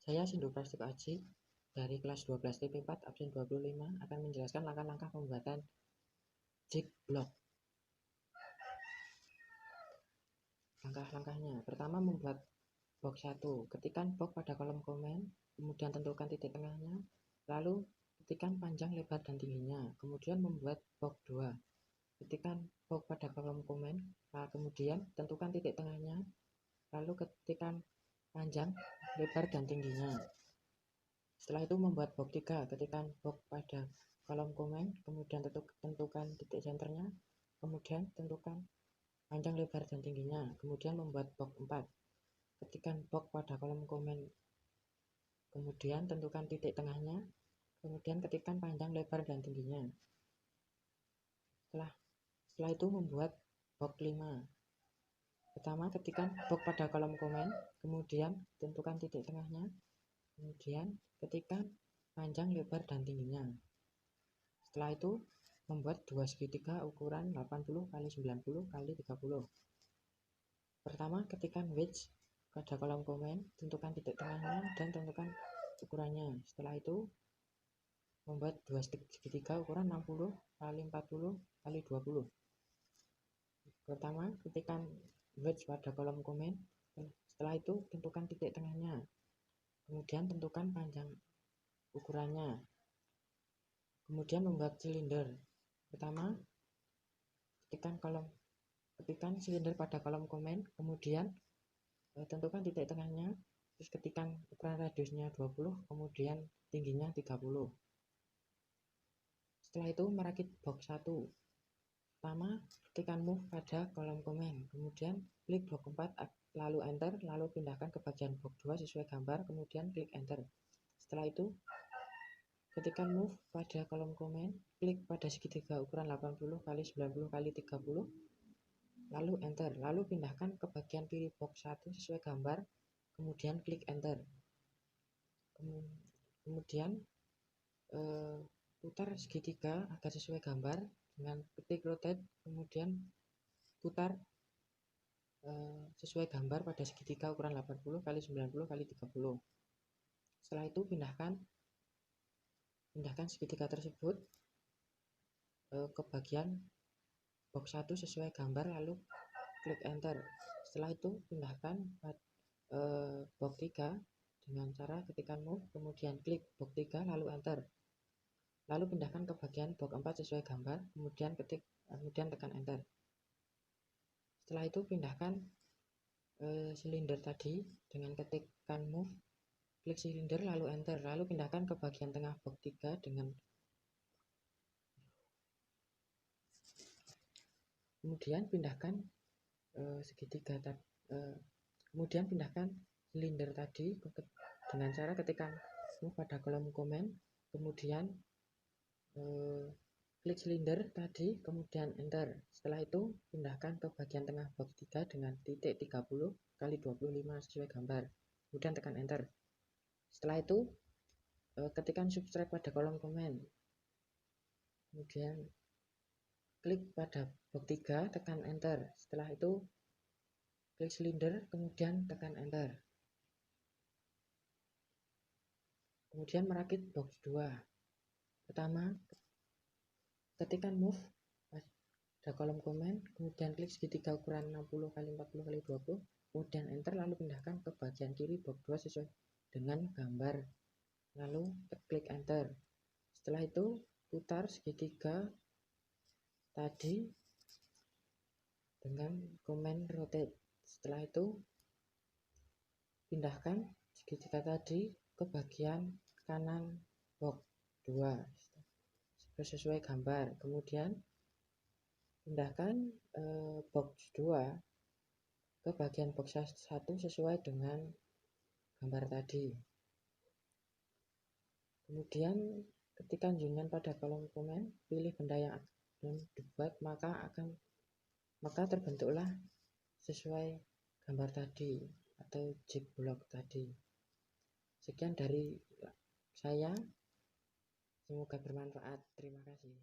Saya Sindu Prastik Aji dari kelas 12 TP 4 absen 25 akan menjelaskan langkah-langkah pembuatan jig block. Langkah-langkahnya, pertama membuat box 1, ketikkan box pada kolom komen, kemudian tentukan titik tengahnya, lalu ketikkan panjang, lebar, dan tingginya, kemudian membuat box 2, ketikkan box pada kolom komen, kemudian tentukan titik tengahnya, lalu ketikkan panjang, lebar, dan tingginya. Setelah itu membuat box 3, ketikkan box pada kolom komen, kemudian tentukan titik senternya, kemudian tentukan panjang, lebar, dan tingginya, kemudian membuat box 4, ketikkan box pada kolom komen, kemudian tentukan titik tengahnya, kemudian ketikkan panjang, lebar, dan tingginya. Setelah itu membuat box 5. Pertama, ketikkan box pada kolom komen, kemudian tentukan titik tengahnya, kemudian ketikkan panjang, lebar, dan tingginya. Setelah itu membuat dua segitiga ukuran 80 x 90 x 30. Pertama, ketikkan wedge pada kolom komen, tentukan titik tengahnya dan tentukan ukurannya. Setelah itu membuat dua segitiga ukuran 60 x 40 x 20. Pertama, ketikkan wedge pada kolom komen, setelah itu tentukan titik tengahnya, kemudian tentukan panjang ukurannya, kemudian membuat silinder. Pertama, ketikkan silinder pada kolom komen, kemudian tentukan titik tengahnya, terus ketikkan ukuran radiusnya 20, kemudian tingginya 30. Setelah itu merakit box 1. Pertama, ketikkan move pada kolom komen, kemudian klik box 4, lalu enter, lalu pindahkan ke bagian box 2 sesuai gambar, kemudian klik enter. Setelah itu ketikkan move pada kolom komen, klik pada segitiga ukuran 80 x 90 x 30, lalu enter, lalu pindahkan ke bagian kiri box 1 sesuai gambar, kemudian klik enter. Kemudian putar segitiga agar sesuai gambar dengan ketik rotate, kemudian putar sesuai gambar pada segitiga ukuran 80 x 90 x 30. Setelah itu pindahkan segitiga tersebut ke bagian box 1 sesuai gambar, lalu klik enter. Setelah itu pindahkan box 3 dengan cara ketikkan move, kemudian klik box 3 lalu enter, lalu pindahkan ke bagian box 4 sesuai gambar, kemudian tekan enter. Setelah itu pindahkan silinder tadi dengan ketikkan move, klik silinder lalu enter, lalu pindahkan ke bagian tengah box 3 dengan kemudian pindahkan kemudian pindahkan silinder tadi dengan cara ketikkan move pada kolom komen, kemudian klik silinder tadi, kemudian enter. Setelah itu pindahkan ke bagian tengah box 3 dengan titik 30 x 25 sesuai gambar, kemudian tekan enter. Setelah itu ketikkan subtract pada kolom komen, kemudian klik pada box 3, tekan enter. Setelah itu klik silinder, kemudian tekan enter. Kemudian merakit box 2. Pertama, ketikkan move pada kolom komen, kemudian klik segitiga ukuran 60 x 40 x 20, kemudian enter, lalu pindahkan ke bagian kiri box 2 sesuai dengan gambar, lalu klik enter. Setelah itu putar segitiga tadi dengan komen rotate. Setelah itu pindahkan segitiga tadi ke bagian kanan box 2 sesuai gambar, kemudian pindahkan box 2 ke bagian box 1 sesuai dengan gambar tadi. Kemudian ketikkan union pada kolom komen, pilih benda yang akan dibuat, maka terbentuklah sesuai gambar tadi atau jig block tadi. Sekian dari saya, semoga bermanfaat. Terima kasih.